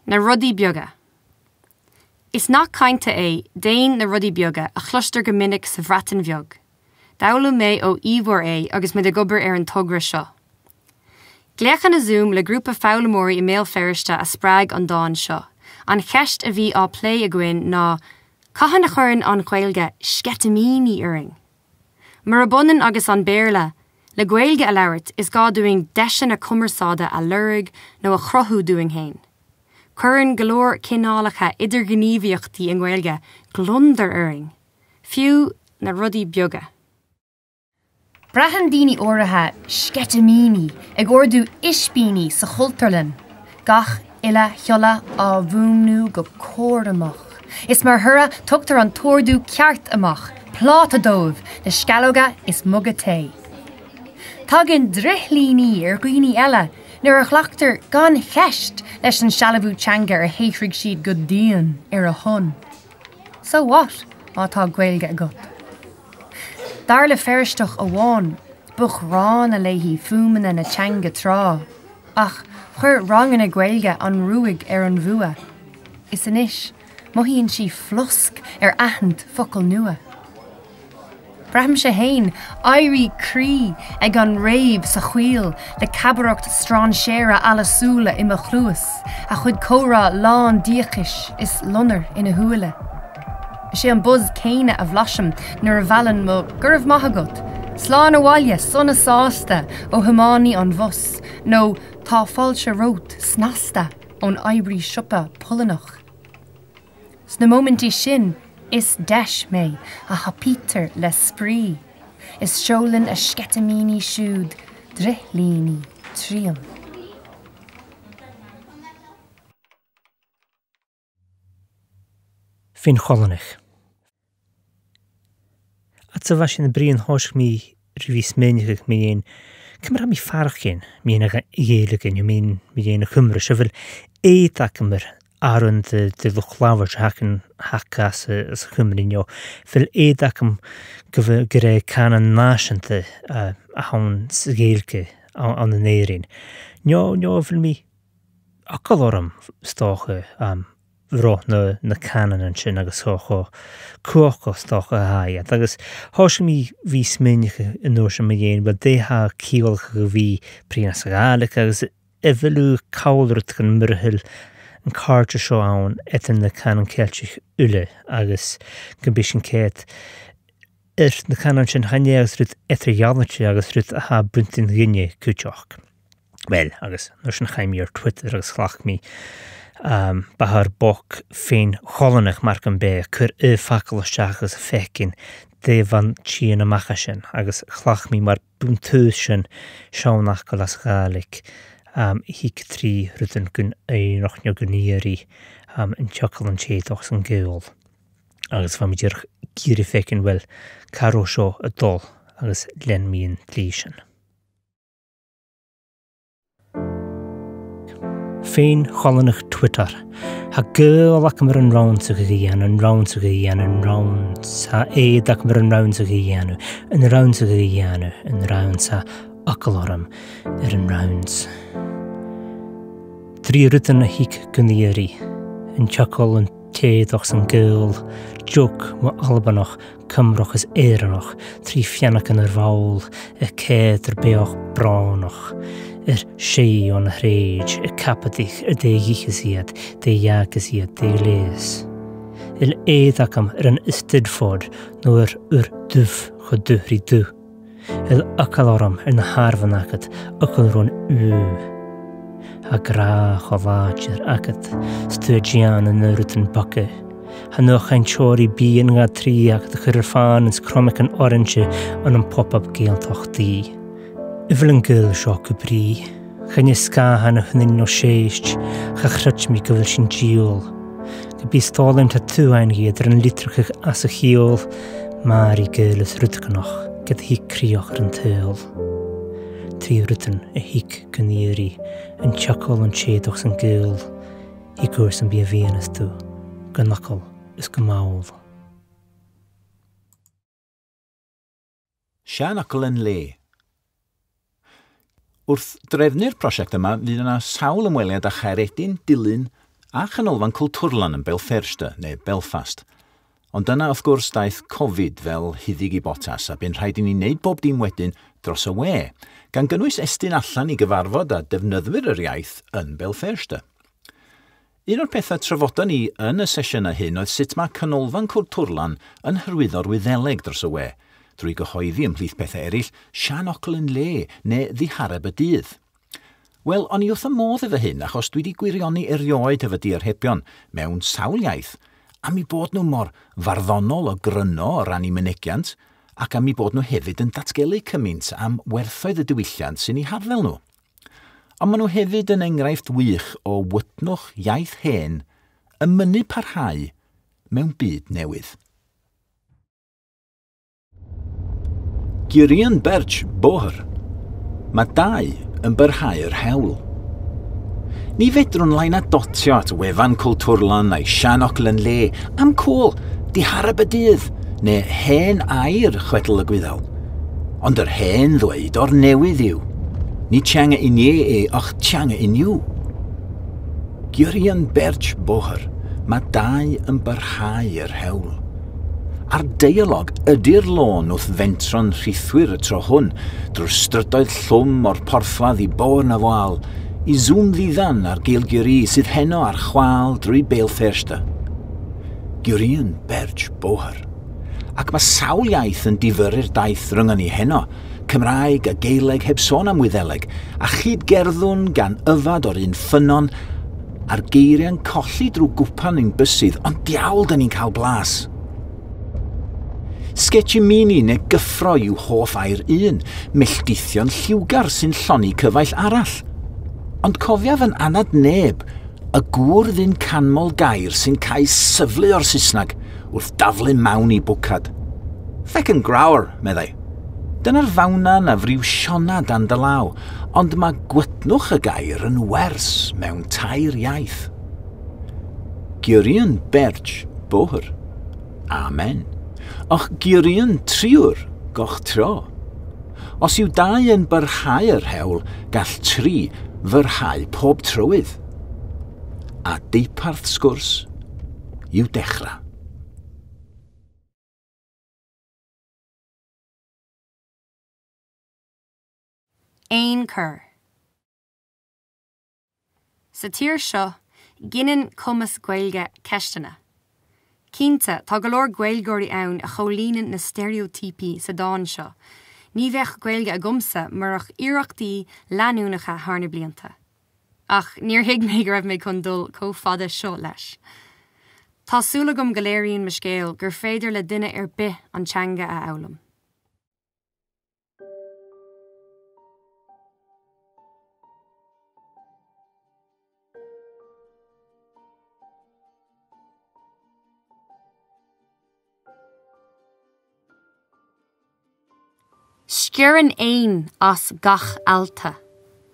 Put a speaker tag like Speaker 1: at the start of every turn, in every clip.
Speaker 1: Na rudaí beaga. Is nach cinnte é déan na rudaí beaga a chluistear go minic sa bhreatain bheag. Dabhla mé ó Ifor é agus mé de gobar ar an tugra seo. Gléachan na Zoom le grúpa fálamóirí I méal ferriste a sprág an dáin seo. An cheist a bhí á plé a gcuin ná caitheann na chuireann an Ghaeilge scetamíní uirring. Mar a bunan agus an béirle, le Ghaeilge a labhairt is gá doing deisean a cumarsáda a lurg nó a chrothú doing hain. Cuireann go leor cineálacha idir gníomhaíochtaí an Ghaeilge glundar uirring. Fiú na rudaí beaga. Breathan daoine ortha scetamíní ag ordú ispíní sa chultarlinn, gach ille cheolla á bhúmnú go cóir amach. Is mar thura tugtar an tórdú ceart amach, plát a dóibh, na scalóga is mugga té. Tágann drithlíní ar gcuoine eile, nuair a chhlaachtar gan cheist leis an sealamhú teanga ar héithrig siad go daon ar a hon. So what? Mátá Ghaeilge agat. Dar le ferristeach a bháin, buch rán a léihí fumanna na teanga trá. Ach, chuir rangan na Ghaeilge an ruúig ar an bhua. Is inis, mohíonn si flusc ar aithint focail nua. Braham sé hain, airí crí ag an réib sa chuil le cabarocht strán séra alasúla I mo chluas, a chud córa lán dúchais is lunar ina huala. Sé an buzz céine a bhlaisim nuair a bheallan mo gurb maithagat, sláán a bhaile sonna sásta ó thumánaí an bhus, nó tá fáilte rót snasta ón oibrí siopa pulanach. Sna momentí sin, is deis mé a hapítar le sprí, is seolinn a scetamíní siúd drithlíní tríam.
Speaker 2: Fin cholanach. At sa bhasin na bríon thoisc mí rhys méinigh mí dhéon, cymra mí farchin mí na ghéiligin, mí dhéon na chumra, se bhfuil éad acamar aran de luchlawar hacan hacas as chumrin jo, bhfuil éad acam go ré canan náisianta a hain sa géilge an na néirín. Nio bhfuil mí acalóram stácha bhrá na canan an sin agus cuacha stácha a haid. Agus háis mí bhí sminicha in nóir sem a dhéon, bud détha cíolcha go bhí prína sa gáalacha agus bhfuilú cáilrit gan murthil an cáirte seo ann etan na canan ceilteach uile agus go bhí sin céit na canan sin haine agus rud etar jaanate agus rud a ha buntin gine cúteach. Well, agus nóir sin chaimí ar Twitter agus chlach mí bahar boc féin cholanach mar an bé chur facalisteach agus a fecin dé van tían a macha sin agus chlach mí mar buntús sin seánach go las gálik híc trí rudan gun éireach neo gníirí an teachal an téadach san géol. Agus fa mi dúr gíri fecin well caró seo a dul agus len míon lí sin. Féin cholanach Twitter. Ha gël ac mar an rawn sa gyddian, an rawn sa gyddian, an rawn sa éad ac mar an rawn sa gyddian, an rawn sa gyddian, an rawn sa acaloram, an rawns. Drí rutan a híc gynnieri, an teachal an téadach san gël, joc ma albanach, cymroch as éiranach, trí fiannach an bhawl, a céad beach bránach, sé on hréid, capatich dé gichasiad, dé jaagasiad, dé lees. Il éadacham an istidfod, nóir dúf go dúhrí dú. Il acalaram na harvanachad, acalrón a gra choláir agat, studian an rutan bakke. Han noch ein chori bí nga trí ag de churfán ins cromach an orange an pop-up géaltochtaí. Ifil an gil seo go brí, chynne scahan a chynnin no séist, chachrach mi gyfil sin díol. Go bí stálim ta túain giad an litrachach as a chiol, mar I gil is rutganach, gyd híc críoch an tŵl. Trí rutan a híc gynnieri, an teachol an téadach san gil, hí gwrs an bí a bhíanas tú, gynachol is gymawl.
Speaker 3: Sianachol yn le. Wrth drefnu'r prosiect yma, fydd yna sawl ymweliad â charedin, dilyn a chanolfan Chultúirlan yn Belfast neu Belfast. Ond dyna wrth gwrs daeth Covid fel hyddig I botas a bu'n rhaid I ni wneud bob dim wedyn dros y we, gan gynnwys estyn allan I gyfarfod a defnyddwyr yr iaith yn Belfast. Un o'r pethau trafodan ni yn y sesiynau hyn oedd sut mae canolfan Chultúirlan yn hyrwyddo'r Wyddeleg dros y we, drwy gyhoeddi ymhlith pethau eraill sianocl yn le neu ddihareb y dydd. Wel, o'n I wrth y modd efo hyn achos dwi wedi gwirioni erioed efo diarhebion mewn sawl iaith, am I bod nhw mor farddonol o gryno o ran I mynegiant ac am I bod nhw hefyd yn datgelu cymaint am werthoedd y diwylliant sy'n I harddel nhw. Ond maen nhw hefyd yn enghraifft wych o wytnwch iaith hen yn mynnu parhau mewn byd newydd. Gyrien Bàrd bohr, mae dau yn byrhau'r hewl. Ni fedrwn lain a dotio at wefan Chultúirlan a'i sianocl yn le am cwl, dihareb y dydd, neu hen air chwedl y gwyddel. Ond yr hen ddweud o'r newydd yw, ni tianga nie och tianga you. Gyrien Bàrd bohr, mae dau yn byrhau'r hewl. A'r deialog ydy'r lôn wrth fentron rhithwyr y tro hwn, drwy'r strydoedd llwm o'r porthladd I bor na foal, I zoom ddiddan ar geilgyri sydd heno ar chwal drwy Belfast. Gyrien Bàrd bohr. Ac mae sawl iaith yn difyru'r daith ryngon ni heno, Cymraeg a Gaeleg heb sôn am Wyddeleg, a chyd gerddwn gan yfad o'r un ffynon, a'r geiriau'n colli drwy gwpan ein bysydd, ond diawl da ni'n cael blas. Sketchimini neu gyffro yw hoff air un, milltithion lliwgar sy'n lloni cyfaill arall. Ond cofiaf yn anad neb, y gŵr ddyn canmol gair sy'n cael syflu o'r Saesneg wrth daflu mawn I bwcad. Fecyn grawr, meddai. Dyna'r fawnan a friw siona dan dy law, ond mae gwtnwch y gair yn wers mewn tair iaith. Gyrien Bàrd bohr. Amen. Och gyrien triwr goch tro. Os yw dau yn byrhau'r hewl, gall tri fyrhau pob trywydd. A deiparth sgwrs yw dechrau.
Speaker 1: Ein cur. Sa tír seo, ginan cumas gaeilge ceistena. Cinnte, tá go leor gaeilgóirí ann a cholíonn na stereotípi sa dáin seo. Ní bheith gaeilge a gumsa mar ach iarachtaí leanúnacha tharna blianta. Ach, níor thuig mé go raibh mé chun dul cófada seo leis. Tásúla gom go léiríonn mo scéal gur féidir le duine ar bith an teanga a amhlamm. Scearann éin as gach alta.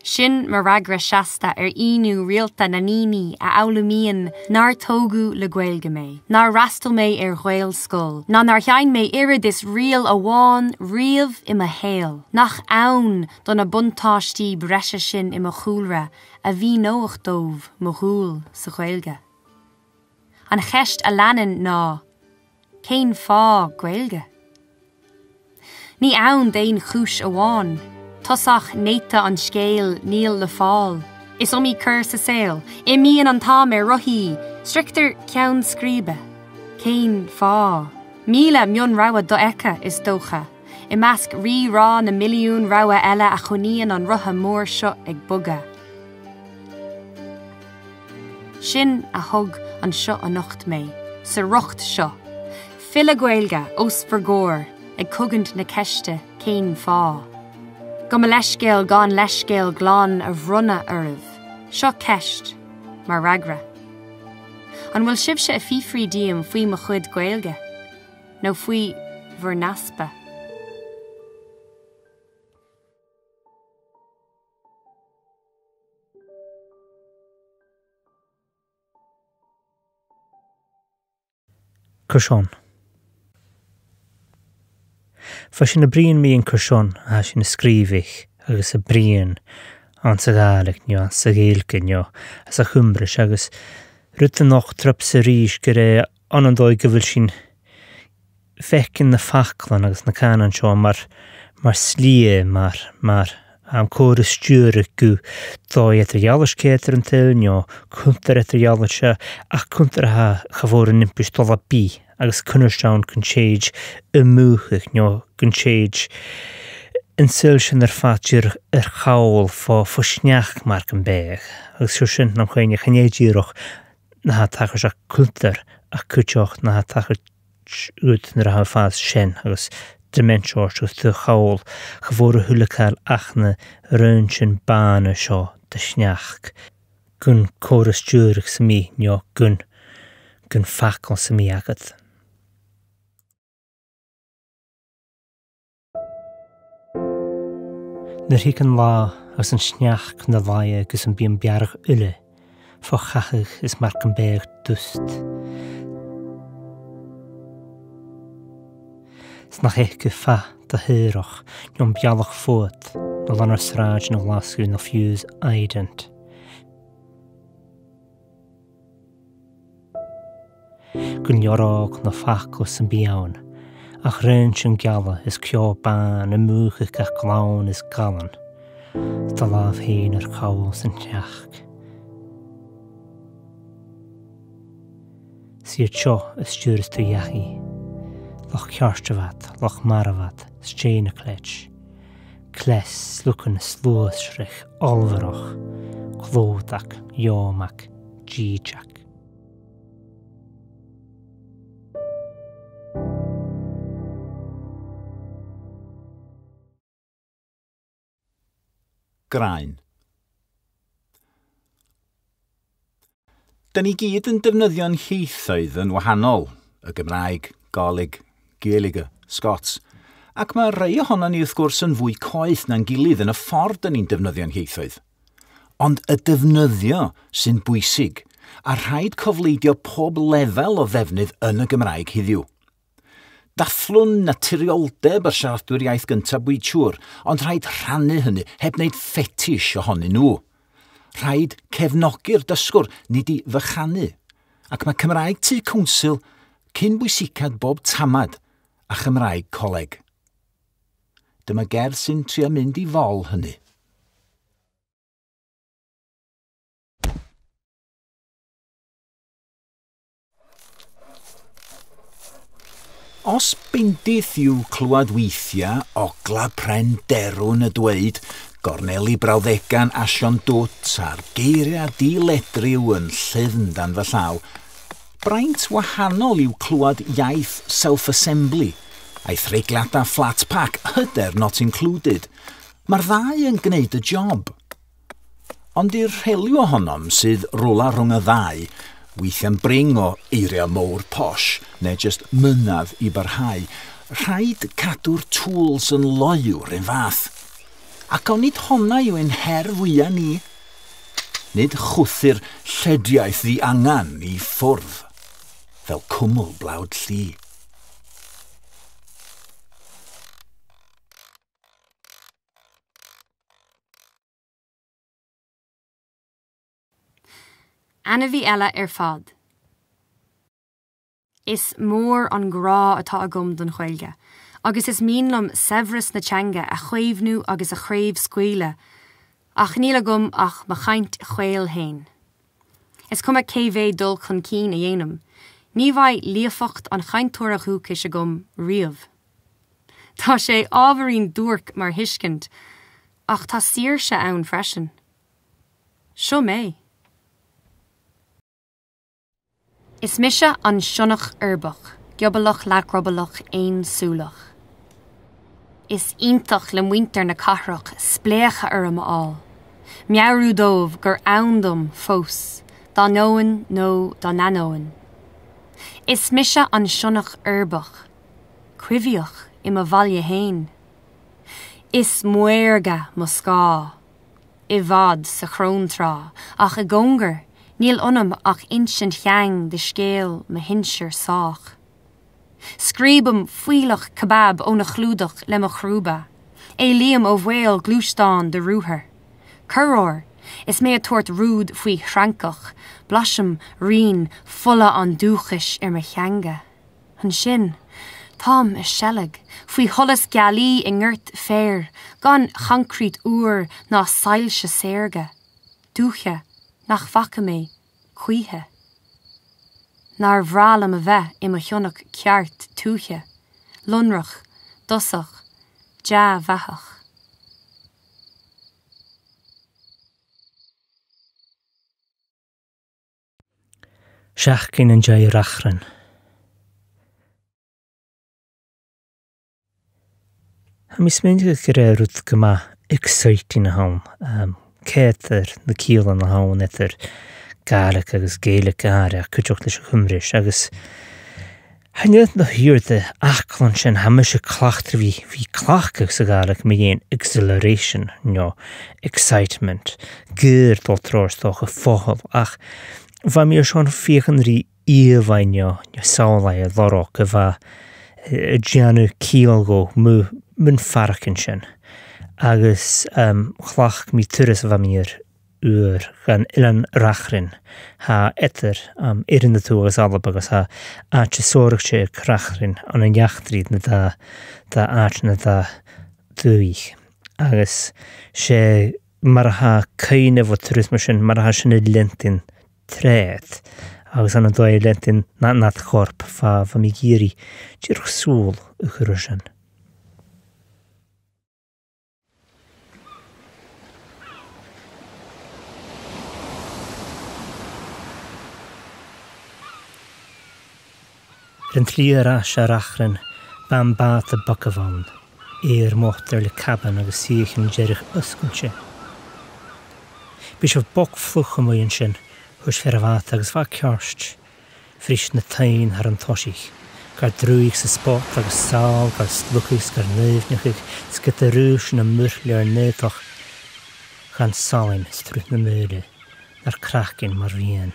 Speaker 1: Sin mar ragra seasta inú rialta na níní a amhlaimíonn nar tógu le gaeilge mé, nar rastal mé ghail scoil, ná nar cheann mé irid is rial amháin riamh I a héal, nach ann don na buntáistí breise sin I mo chúlra a bhí nóach dómh mo chúl sa gaeilge. An cheist a leanan ná, cén fá gaeilge. Ní ann déin chúis amháin, tosach néta an scéal níl le fáil. Is omí cur sa saoil, imíon an tám rothí, strictar ceann scríbe. Cén fá. Míle mion rawa do echa is dócha. I measc rí rá na milliún rawa eile a choníonn an rotha mór seo ag buga. Sin a thug an seo a nocht mé, sa rocht seo. Fila gaeilge os vergóir, ag cugant na ceiste cén fá. Go me leiscéal gan leiscéal glán a bhrunna uiribh, seo ceist, mar ragra. An bhfuil sibse a fifrí díam faoi mo chud gaeilge, nó faoi bhur naspa.
Speaker 2: Cwrsion. Fa sin y brin mi yn cwrsion a sin y sgrifich agos y brin an sa gaelig nio, sa geilge nio, as a chymbrys agos Ruta noch trap sa rís gur anandói go bhfuil sin fecin na fachlan agus na canan seo mar slí mar am choras stúra go dói etter jalascétar an tiln jo cuntar etter jalascha ach cuntar ha chafór an impis tola bí agus cunnerstán cun séid múchach jo cun séid an sil sin fatir chaol fá sneach mar an béag agus siú sin am chuine chanéidíroch na ha tachar a cuntar a cúteoch na ha tachar út na ha fás sin agus dementsjort út de chaol chafór a hulachail ach na rönsin bána seo de sneach gun choras stúrach sa mí jo gun facal sa mí agad. Nar híc an lá agus an sneach na bhaie agus an bíon bearach uile fá chachach is mar an béag dust. Snach go fa de hyrach nion bialach fót na lanar sráid na lasú na fiús aident. Gun jorog na facal san biawn ach ryn sin gala is cio ban y mwchach gach glawn is galan da laf hyn ar cawl sy'n teach. Si'r tio is stúris tu iachi loch kjarstavad, loch maravad, stjéna klech. Kles, lukken slúsrich, olveroch, klódak, jómak, jíjak.
Speaker 3: Grain. Da ni gyd yn defnyddio'n ieithoedd yn wahanol, y Gymraeg, Gaelig, Gaelige, Scots, ac mae rhai ohono ni wrth gwrs yn fwy coeth na'n gilydd yn y ffordd da ni'n defnyddio'n ieithoedd. Ond y defnyddio sy'n bwysig, a rhaid cofleidio pob lefel o ddefnydd yn y Gymraeg heddiw. Dathlu'n naturioldeb y siaradwyr iaith gyntaf bwyd siŵr, ond rhaid rhannu hynny heb wneud ffetish ohonyn nhw. Rhaid cefnogi'r dysgwr, nid i fychanu, ac mae Cymraeg tu cwnsel cyn bwysicad bob tamad a Chymraeg coleg. Dyma gerdd sy'n trio mynd i fol hynny. Os bendith yw clywed weithiau ogla pren derwn y dweud, gorneli brawddegan asion dwt a'r geiriau diledryw yn llyfn dan fy llaw, braint wahanol yw clywed iaith self-assembly, a'i threigliadau flat pack, hyder not included. Mae'r ddau yn gwneud y job. Ond i'r rheliw ohonom sydd rola rhwng y ddau, weithiau'n bring o eiriau mowr posh, neu just mynadd i barhau, rhaid cadw'r tools yn loiwr yn fath. Ac ond nid honna yw ein her fwyaf ni. Nid chwthu'r llediaeth ddi angan i ffwrdd, fel cwmwl blawd llu.
Speaker 1: Anna bhí eile fad. Is mór an grá atá agam don chuilge, agus is mínlam severas na teanga a chuimhnú agus a chréibh scuile, ach níl agam ach ma chaint chuil hain. Is cum a cévé dul chun cín a dhéanam, ní bhaid líofacht an chaintúra chúcis agam riamh. Tá sé ábharín dúrc mar hiiscint, ach tá sír se ann freisin. Seo mé. Is mise an sionach urbach, giobalach lacrobalach ein súlach. Is iontach le muinter na carach, spléacha am all. Mearú dómh gur aundum fós, da nóin nó da nanóin. Is mise an sionach urbach, cuivioch im a bhaile hain. Is muerga mo scá, I bhd sa chróntrá, ach a gongar, níl onam ach insint cheang de scéal me hinsir sách. Scríbam fuilach kebab ó na chlúdach le mo chrúba, é líam ó bhfuil glústán de rúthair. Curóir, Is mé a tuairt rúd faoi shrancach, blasim rion fulla an dúchais me cheanga. An sin, Tám is seilg, faoi cholas gealaí I nghirt féir, gan chancrít uair ná sailse séirge, dúcha nach faca mé, cuithe. Nar bhrálam a bheith I mo tionach ceart túche, lunrach, dosach, ja bheachach.
Speaker 2: Seach cin an jai rachran. Ha mis mynd rwyd gyma exciting na hawn. Ceithar na cíal na hawn eithar gaelig agus gaelig gare a cydioch leis Chymris agus hynnydd na hyr dy aclan sy'n hamas y clachtr fi clach ag sa gaelig mi ein exhilaration, no, excitement, gyr dol tros doch y ffohol ach fa mi o sion ffeichan ri ifain no saulai a ddorog y fa y gianw cíal go myn farchan sy'n agus chlach mi tyrys fa mi'r ŵr gan ilan rachrin ha etter irin y tŵ agus alab agus ha ach y sorg se rachrin an yn iachtrid na da ach na da dwych agus se mar ha cain efo tyrys sy'n mar ha sy'n y lentin tret agus an y doi lentin nad chorp fa mi giri dirch sŵl y chyrwysyn. Ryn tlir as ar achran ban bat y bacafon mochter le caban agus sich yn jerich ysgwlse. Bys of bok fflwch am oen sy'n hwys fer afat agus fa ciarst fris na tain har an tosich gar drwyg sa spot agus sal gar slwchus gar neifnachig sgyt y rwys na myrli ar neitoch gan salin strwt na myrle nar cracin mar rien.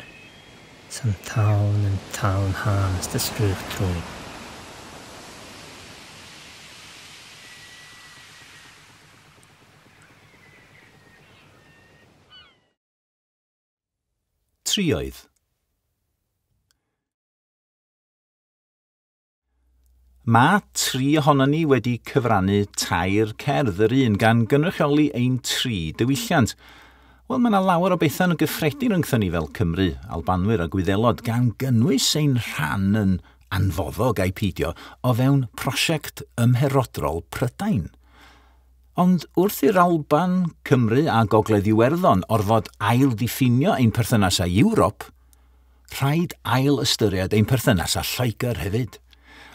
Speaker 2: San town and town hands the strúch trúi.
Speaker 3: Ndíreoidh. Mae 3 ohonon ni wedi cyfrannu tair cerdd yr un gan gynrychioli ein 3 diwylliant. Wel, mae yna lawer o bethau yn gyffredin rhwngthyn ni fel Cymru, Albanwyr a Gwyddelod gan gynnwys ein rhan yn anfoddog a'i peidio o fewn prosiect ymherodrol Prydain. Ond wrth i'r Alban, Cymru a Gogledd Iwerddon orfod ail-diffinio ein perthynas â Ewrop, rhaid ail-ystyried ein perthynas â Lloegr hefyd.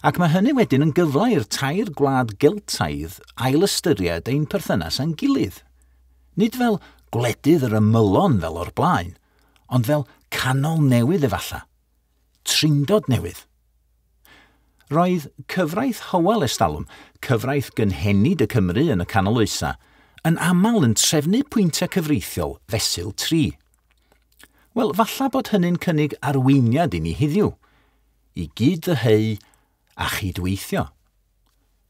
Speaker 3: Ac mae hynny wedyn yn gyfle i'r tair gwlad Geltaidd ail-ystyried ein perthynas a'n gilydd. Nid fel gwledydd yr ymylon fel o'r blaen, ond fel canol newydd efalla, trindod newydd. Roedd cyfraith Hywel Estalwm, cyfraith gynhenid y Cymru yn y canol oesa, yn aml yn trefnu pwyntiau cyfreithiol fesul 3. Wel, falla bod hynny'n cynnig arweiniad I ni heddiw, I gyd ddyheu a chydweithio.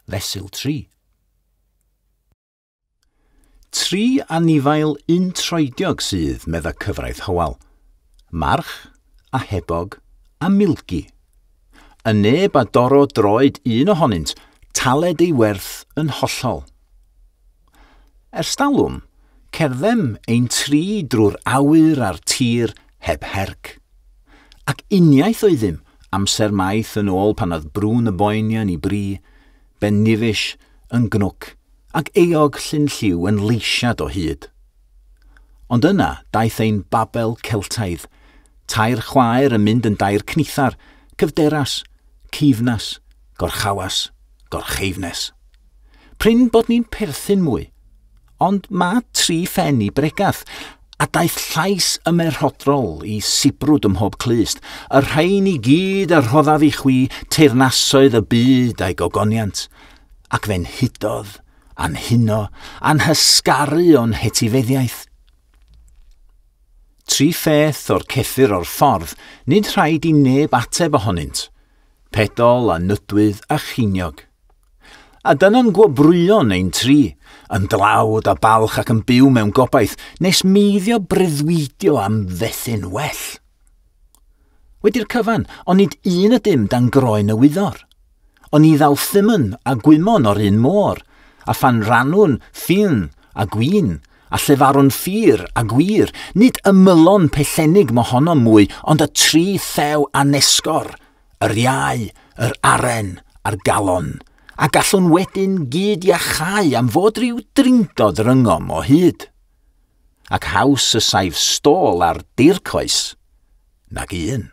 Speaker 3: Fesul 3. 3 anifail untroediog sydd medda cyfraith Hywel. March, a Hebog, a Milgi. Y neb a doro droed un ohonynt, taled ei werth yn hollol. Ers talwm, cerddem ein 3 drwy'r awyr a'r tir heb herc. Ac uniaeth oeddym amser maith yn ôl pan oedd brwn y boenian I bri, ben nifis yn gnwc, ac eog llyn lliw yn leisiad o hyd. Ond yna daeth ein Babel Celtaidd, tair chwaer yn mynd yn dair cnithar, cyfderas, cifnas, gorchawas, gorcheifnes. Pryn bod ni'n perthyn mwy, ond mae 3 ffen I bregath, a daeth llais ymerhodrol I sibrwd ym mhob clust, y rhain I gyd a rhoddaf I chwi teirnasoedd y byd a'i gogoniant, ac fe'n hydodd, anhuno, anhysgaru o'n hetifeddiaeth. 3 pheth o'r ceffyr o'r ffordd, nid rhaid I neb ateb ohonynt, pedol a nydwydd a chyniog. a dyna'n gwobrwyon ein tri, yn dlawd a balch ac yn byw mewn gobaith, nes meiddio breuddwydio am fethin well. Wedi'r cyfan, ond nid un ydym dan groen y wyddor. Ond i ddaw thymyn a gwymon o'r un môr, a phan ranwn ffyn a gwyn, a llefarwn ffyr a gwir, nid ymylon pellenig mohono mwy, ond y tri thew anesgor, yr iau, yr aren a'r galon, a gallwn wedyn gyd iachau am fod rhyw drindod ryngom o hyd. Ac haws y saif stôl ar dúchais nag un.